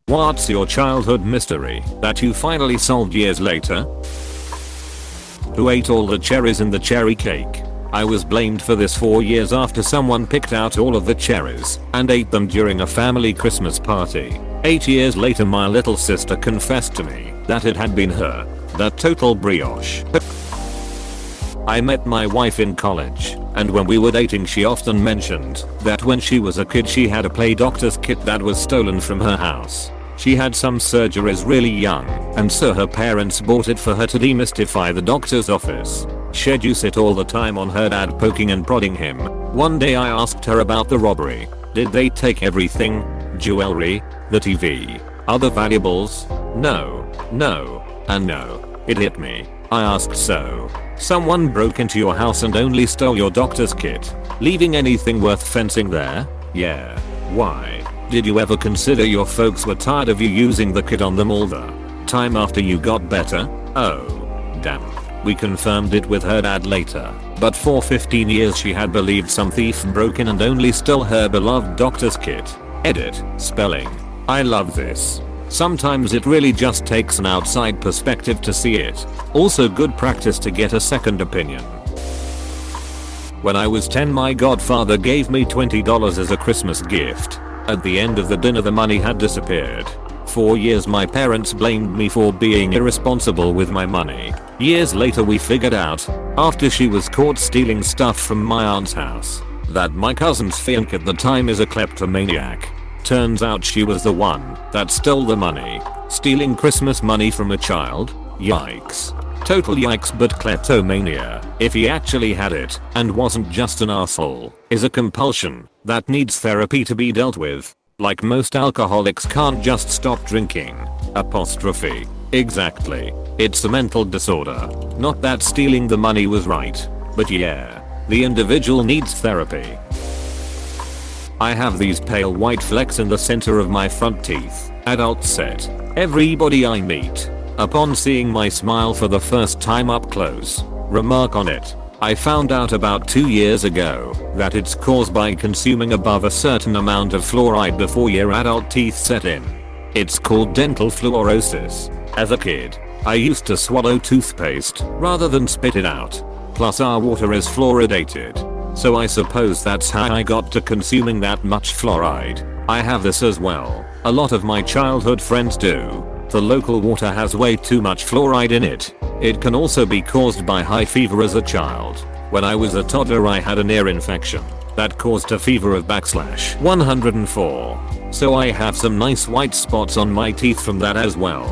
What's your childhood mystery that you finally solved years later? Who ate all the cherries in the cherry cake? I was blamed for this 4 years after someone picked out all of the cherries and ate them during a family Christmas party. 8 years later my little sister confessed to me that it had been her. That total brioche. I met my wife in college, and when we were dating she often mentioned that when she was a kid she had a play doctor's kit that was stolen from her house. She had some surgeries really young, and so her parents bought it for her to demystify the doctor's office. She'd use it all the time on her dad poking and prodding him. One day I asked her about the robbery. Did they take everything? Jewelry? The TV? Other valuables? No. And no. It hit me. I asked, so someone broke into your house and only stole your doctor's kit, leaving anything worth fencing there? Yeah. Why? Did you ever consider your folks were tired of you using the kit on them all the time after you got better? Oh. Damn. We confirmed it with her dad later, but for 15 years she had believed some thief broke in and only stole her beloved doctor's kit. Edit. Spelling. I love this. Sometimes it really just takes an outside perspective to see it. Also good practice to get a second opinion. When I was 10 my godfather gave me $20 as a Christmas gift. At the end of the dinner the money had disappeared. 4 years my parents blamed me for being irresponsible with my money. Years later we figured out, after she was caught stealing stuff from my aunt's house, that my cousin's fiancé at the time is a kleptomaniac. Turns out she was the one that stole the money. Stealing Christmas money from a child? Yikes. Total yikes, but kleptomania, if he actually had it and wasn't just an asshole, is a compulsion that needs therapy to be dealt with. Like most alcoholics can't just stop drinking. Apostrophe. Exactly. It's a mental disorder. Not that stealing the money was right. But yeah, the individual needs therapy. I have these pale white flecks in the center of my front teeth. Adult set. Everybody I meet, upon seeing my smile for the first time up close, remark on it. I found out about 2 years ago that it's caused by consuming above a certain amount of fluoride before your adult teeth set in. It's called dental fluorosis. As a kid, I used to swallow toothpaste rather than spit it out. Plus our water is fluoridated. So I suppose that's how I got to consuming that much fluoride. I have this as well. A lot of my childhood friends do. The local water has way too much fluoride in it. It can also be caused by high fever as a child. When I was a toddler I had an ear infection that caused a fever of /104. So I have some nice white spots on my teeth from that as well.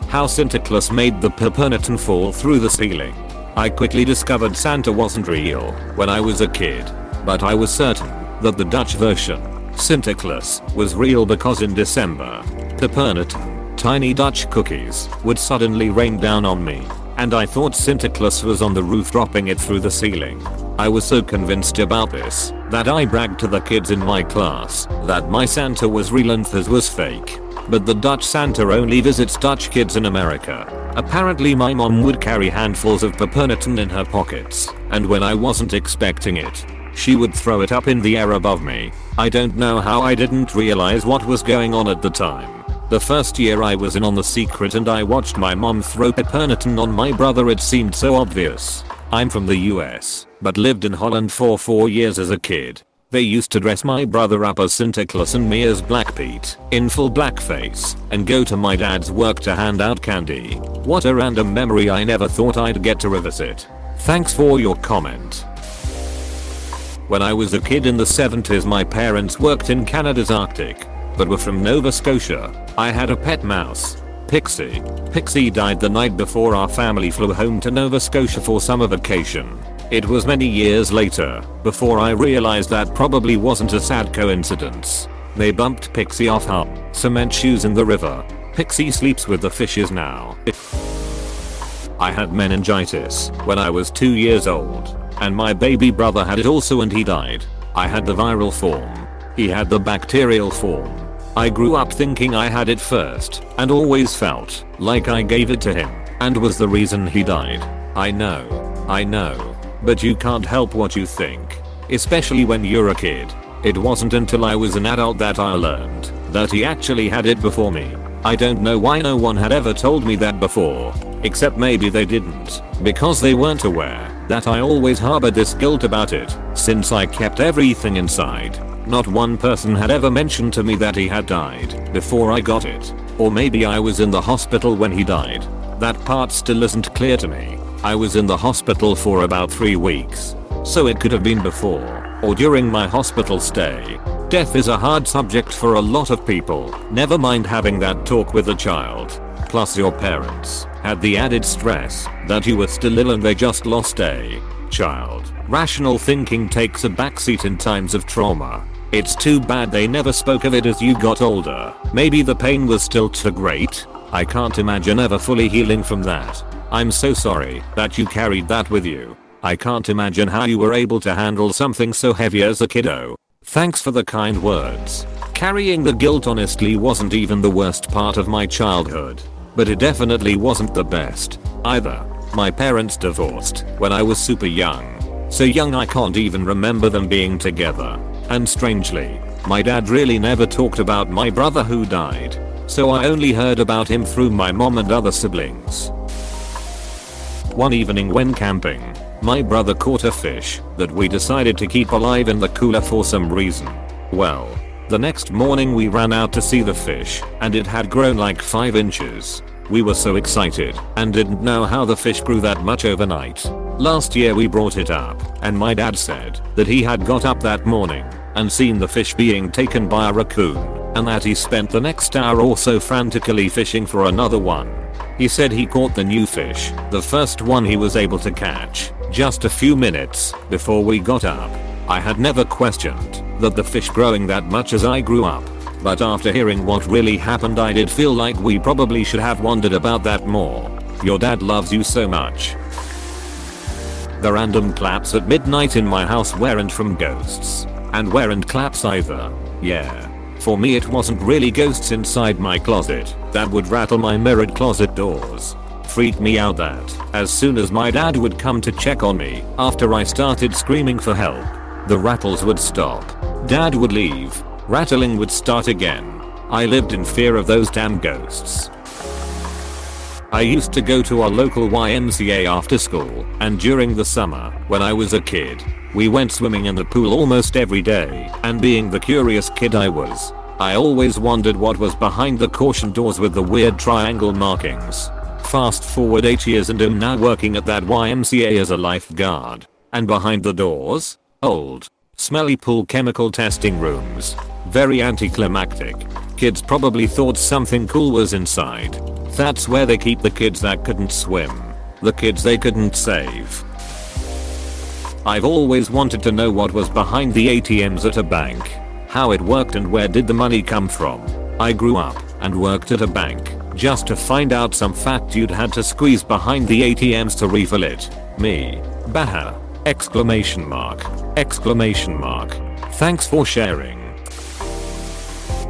How Santa Claus made the peppermint fall through the ceiling. I quickly discovered Santa wasn't real when I was a kid, but I was certain that the Dutch version, Sinterklaas, was real because in December, peppermint, tiny Dutch cookies, would suddenly rain down on me, and I thought Sinterklaas was on the roof dropping it through the ceiling. I was so convinced about this that I bragged to the kids in my class that my Santa was real and theirs was fake. But the Dutch Santa only visits Dutch kids in America. Apparently my mom would carry handfuls of peppermint in her pockets, and when I wasn't expecting it, she would throw it up in the air above me. I don't know how I didn't realize what was going on at the time. The first year I was in on the secret and I watched my mom throw peppermint on my brother, it seemed so obvious. I'm from the US, but lived in Holland for 4 years as a kid. They used to dress my brother up as Sinterklaas and me as Black Pete in full blackface and go to my dad's work to hand out candy. What a random memory I never thought I'd get to revisit. Thanks for your comment. When I was a kid in the 70s my parents worked in Canada's Arctic, but were from Nova Scotia. I had a pet mouse, Pixie. Pixie died the night before our family flew home to Nova Scotia for summer vacation. It was many years later before I realized that probably wasn't a sad coincidence. They bumped Pixie off her cement shoes in the river. Pixie sleeps with the fishes now. I had meningitis when I was 2 years old, and my baby brother had it also and he died. I had the viral form. He had the bacterial form. I grew up thinking I had it first and always felt like I gave it to him and was the reason he died. I know. But you can't help what you think. Especially when you're a kid. It wasn't until I was an adult that I learned that he actually had it before me. I don't know why no one had ever told me that before, except maybe they didn't, because they weren't aware that I always harbored this guilt about it since I kept everything inside. Not one person had ever mentioned to me that he had died before I got it, or maybe I was in the hospital when he died. That part still isn't clear to me. I was in the hospital for about 3 weeks, so it could have been before or during my hospital stay. Death is a hard subject for a lot of people, never mind having that talk with a child. Plus your parents had the added stress that you were still ill and they just lost a child. Rational thinking takes a backseat in times of trauma. It's too bad they never spoke of it as you got older. Maybe the pain was still too great. I can't imagine ever fully healing from that. I'm so sorry that you carried that with you. I can't imagine how you were able to handle something so heavy as a kiddo. Thanks for the kind words. Carrying the guilt honestly wasn't even the worst part of my childhood, but it definitely wasn't the best either. My parents divorced when I was super young. So young I can't even remember them being together. And strangely, my dad really never talked about my brother who died. So I only heard about him through my mom and other siblings. One evening when camping, my brother caught a fish that we decided to keep alive in the cooler for some reason. Well, the next morning we ran out to see the fish and it had grown like 5 inches. We were so excited and didn't know how the fish grew that much overnight. Last year we brought it up and my dad said that he had got up that morning and seen the fish being taken by a raccoon and that he spent the next hour or so frantically fishing for another one. He said he caught the new fish, the first one he was able to catch, just a few minutes before we got up. I had never questioned that the fish growing that much as I grew up, but after hearing what really happened I did feel like we probably should have wondered about that more. Your dad loves you so much. The random claps at midnight in my house weren't from ghosts, and weren't claps either. Yeah. For me it wasn't really ghosts inside my closet that would rattle my mirrored closet doors. Freaked me out that as soon as my dad would come to check on me after I started screaming for help, the rattles would stop. Dad would leave. Rattling would start again. I lived in fear of those damn ghosts. I used to go to our local YMCA after school, and during the summer, when I was a kid, we went swimming in the pool almost every day, and being the curious kid I was, I always wondered what was behind the caution doors with the weird triangle markings. Fast forward 8 years and am now working at that YMCA as a lifeguard. And behind the doors? Old, smelly pool chemical testing rooms. Very anticlimactic. Kids probably thought something cool was inside. That's where they keep the kids that couldn't swim. The kids they couldn't save. I've always wanted to know what was behind the ATMs at a bank. How it worked and where did the money come from. I grew up and worked at a bank just to find out some fat dude had to squeeze behind the ATMs to refill it. Me. Baha. Exclamation mark. Exclamation mark. Thanks for sharing.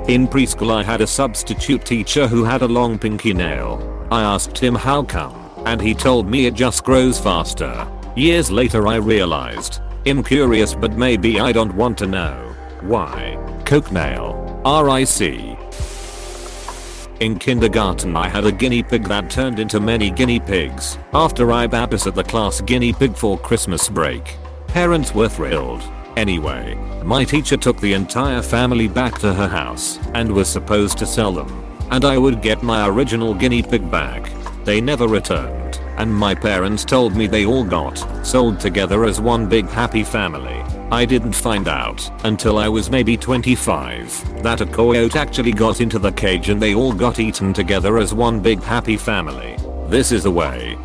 In preschool I had a substitute teacher who had a long pinky nail. I asked him how come, and he told me it just grows faster. Years later I realized. I'm curious but maybe I don't want to know. Why? Coke nail. RIC. In kindergarten I had a guinea pig that turned into many guinea pigs after I babysat the class guinea pig for Christmas break. Parents were thrilled. Anyway, my teacher took the entire family back to her house and was supposed to sell them, and I would get my original guinea pig back. They never returned, and my parents told me they all got sold together as one big happy family. I didn't find out until I was maybe 25 that a coyote actually got into the cage and they all got eaten together as one big happy family. This is the way.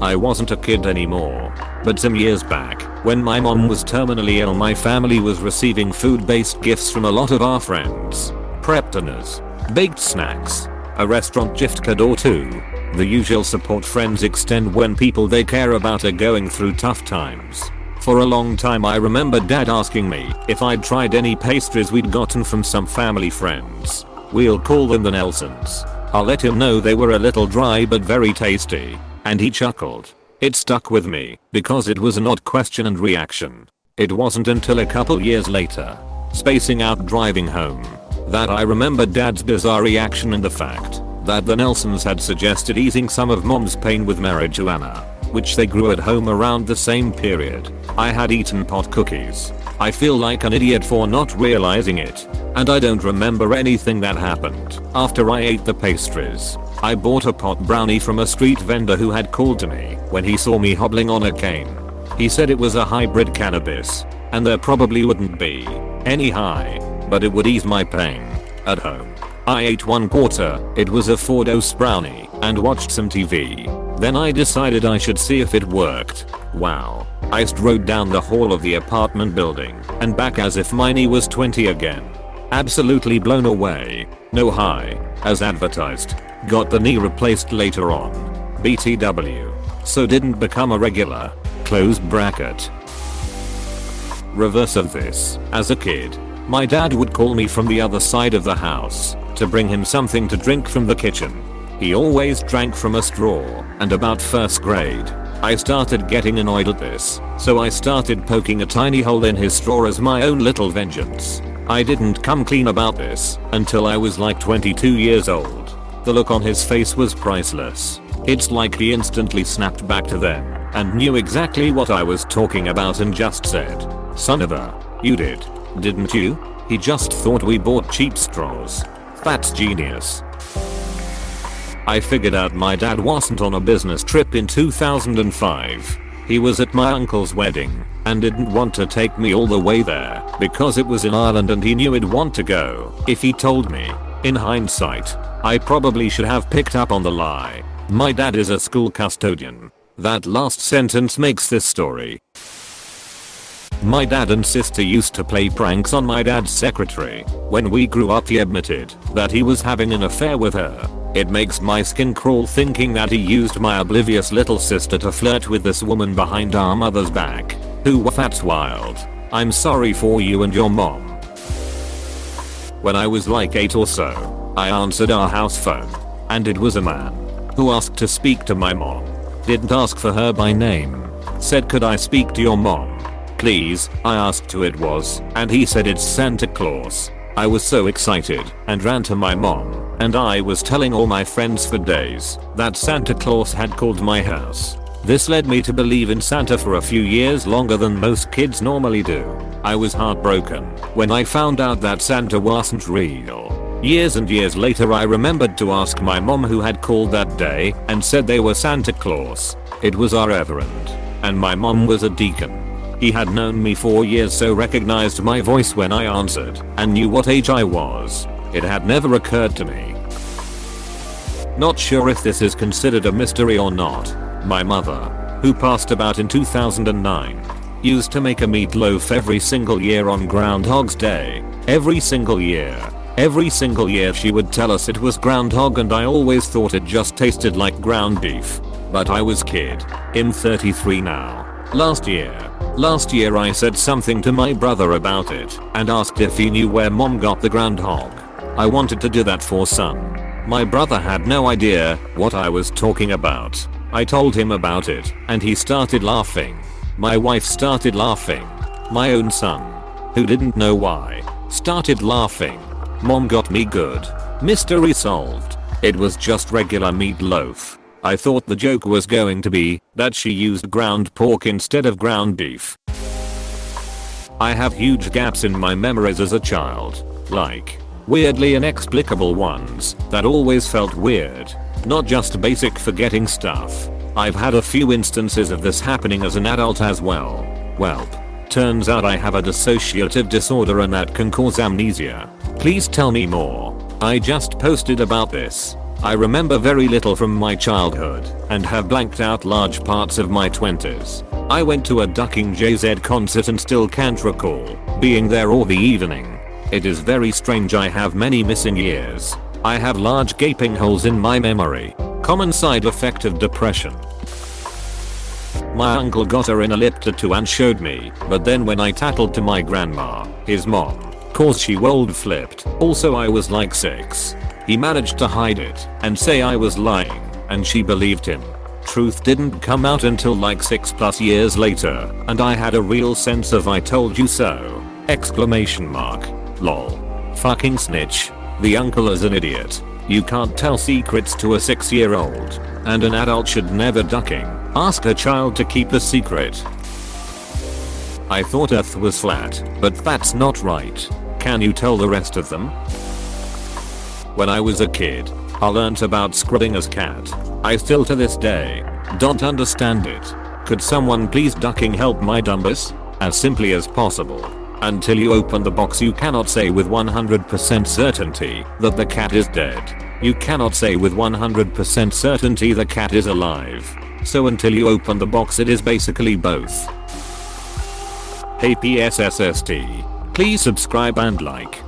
I wasn't a kid anymore, but some years back, when my mom was terminally ill, my family was receiving food-based gifts from a lot of our friends. Prep dinners, baked snacks, a restaurant gift card or two. The usual support friends extend when people they care about are going through tough times. For a long time I remember dad asking me if I'd tried any pastries we'd gotten from some family friends. We'll call them the Nelsons. I'll let him know they were a little dry but very tasty. And he chuckled. It stuck with me because it was an odd question and reaction. It wasn't until a couple years later, spacing out driving home, that I remembered dad's bizarre reaction and the fact that the Nelsons had suggested easing some of mom's pain with marijuana, which they grew at home around the same period. I had eaten pot cookies. I feel like an idiot for not realizing it, and I don't remember anything that happened after I ate the pastries. I bought a pot brownie from a street vendor who had called to me when he saw me hobbling on a cane. He said it was a hybrid cannabis, and there probably wouldn't be any high, but it would ease my pain at home. I ate 1/4, it was a 4-dose brownie, and watched some TV. Then I decided I should see if it worked. Wow. I strode down the hall of the apartment building and back as if my knee was 20 again. Absolutely blown away. No high, as advertised. Got the knee replaced later on. BTW. So didn't become a regular. Close bracket. Reverse of this. As a kid, my dad would call me from the other side of the house to bring him something to drink from the kitchen. He always drank from a straw, and about first grade, I started getting annoyed at this, so I started poking a tiny hole in his straw as my own little vengeance. I didn't come clean about this until I was like 22 years old. The look on his face was priceless. It's like he instantly snapped back to them and knew exactly what I was talking about and just said, "Son of a, you did, didn't you?" He just thought we bought cheap straws. That's genius. I figured out my dad wasn't on a business trip in 2005. He was at my uncle's wedding and didn't want to take me all the way there because it was in Ireland and he knew I'd want to go if he told me. In hindsight, I probably should have picked up on the lie. My dad is a school custodian. That last sentence makes this story. My dad and sister used to play pranks on my dad's secretary. When we grew up, he admitted that he was having an affair with her. It makes my skin crawl thinking that he used my oblivious little sister to flirt with this woman behind our mother's back. That's wild. I'm sorry for you and your mom. When I was like 8 or so, I answered our house phone, and it was a man who asked to speak to my mom. Didn't ask for her by name. Said, "Could I speak to your mom, please?" I asked who it was, and he said, "It's Santa Claus." I was so excited and ran to my mom, and I was telling all my friends for days that Santa Claus had called my house. This led me to believe in Santa for a few years longer than most kids normally do. I was heartbroken when I found out that Santa wasn't real. Years and years later, I remembered to ask my mom who had called that day and said they were Santa Claus. It was our reverend, and my mom was a deacon. He had known me for years, so recognized my voice when I answered and knew what age I was. It had never occurred to me. Not sure if this is considered a mystery or not. My mother, who passed about in 2009, used to make a meatloaf every single year on Groundhog's Day. Every single year. Every single year she would tell us it was groundhog, and I always thought it just tasted like ground beef. But I was kid. I'm 33 now. Last year I said something to my brother about it and asked if he knew where mom got the groundhog. I wanted to do that for son. My brother had no idea what I was talking about. I told him about it and he started laughing. My wife started laughing. My own son, who didn't know why, started laughing. Mom got me good. Mystery solved. It was just regular meatloaf. I thought the joke was going to be that she used ground pork instead of ground beef. I have huge gaps in my memories as a child, like weirdly inexplicable ones that always felt weird, not just basic forgetting stuff. I've had a few instances of this happening as an adult as well. Welp. Turns out I have a dissociative disorder and that can cause amnesia. Please tell me more. I just posted about this. I remember very little from my childhood and have blanked out large parts of my 20s. I went to a Ducking JZ concert and still can't recall being there all the evening. It is very strange. I have many missing years. I have large gaping holes in my memory. Common side effect of depression. My uncle got her in a lip tattoo and showed me, but then when I tattled to my grandma, his mom, cause she world flipped. Also, I was like 6. He managed to hide it and say I was lying, and she believed him. Truth didn't come out until like 6+ years later, and I had a real sense of I told you so! Exclamation mark. Lol. Fucking snitch. The uncle is an idiot. You can't tell secrets to a 6-year-old, and an adult should never ducking ask a child to keep a secret. I thought Earth was flat, but that's not right. Can you tell the rest of them? When I was a kid, I learnt about Schrödinger's cat. I still to this day don't understand it. Could someone please ducking help my dumbus? As simply as possible. Until you open the box you cannot say with 100% certainty that the cat is dead. You cannot say with 100% certainty the cat is alive. So until you open the box it is basically both. Hey PSSST. Please subscribe and like.